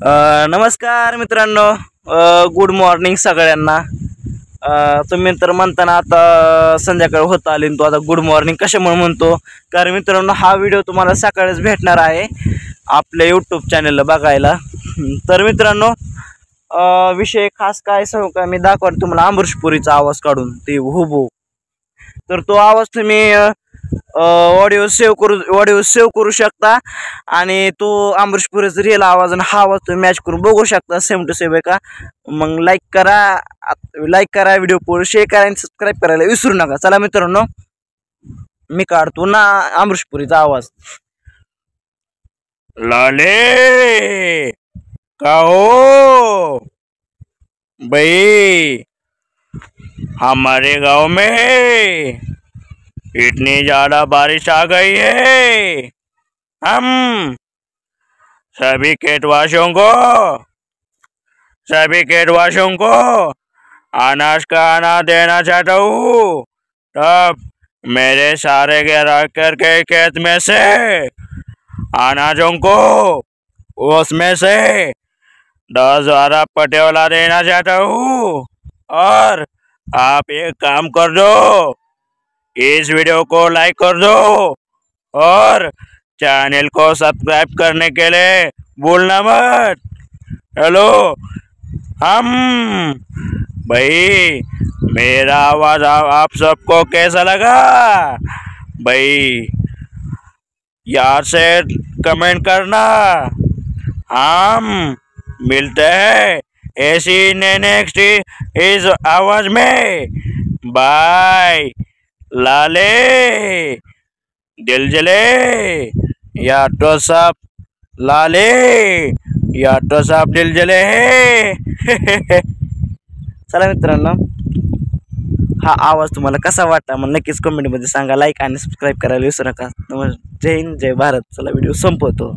नमस्कार मित्रांनो, good morning सगळ्यांना. तुम्ही तर म्हणताना आता संध्याकाळ होत आली, तो आता गुड मॉर्निंग कशामुळे म्हणतो, कारण मित्रांनो हा व्हिडिओ तुम्हाला सकाळीच भेटणार आहे आपल्या यूट्यूब चॅनलला बघायला. तर मित्रांनो, विषय खास काय सांगू का, मी दाखवतो तुम्हाला अमृषपुरीचा आवाज काढून ते हुबहू. तर तो आवाज तुम्ही ऑडिओ सेव्ह करू शकता आणि तो अमृषपुरीचा रिअल आवाज आणि हा आवाज तुम्ही मॅच करून बघू शकता, सेम टू सेम आहे का. मग लाईक करा, व्हिडिओ पूर्ण शेअर करा आणि सबस्क्राईब करायला विसरू नका. चला मित्रांनो, मी काढतो ना अमृषपुरीचा आवाज. लाले का हो भाई, हमारे गांव में इतनी ज्यादा बारिश आ गई है, हम सभी केटवासियों को अनाज का अनाज देना चाहता हूँ. तब मेरे सारे के खेत में से अनाजों को उसमें से 10-12 पटेवाला देना चाहता हूँ. और आप एक काम कर दो, इस वीडियो को लाइक कर दो और चैनल को सब्सक्राइब करने के लिए भूलना मत. हेलो हम भाई, मेरा आवाज आप सबको कैसा लगा भाई, यार से कमेंट करना. हम मिलते हैं ऐसी नेक्स्ट इस आवाज में. बाय. लाले दिल जले या तो सब लाले या तो सब दिल जले है. चला मित्रांनो, हा आवाज तुम्हाला कसा वाटला मग नक्कीच कमेंटमध्ये सांगा. लाईक आणि सबस्क्राईब करायला विसरू नका. जय हिंद, जय भारत. चला व्हिडिओ संपवतो.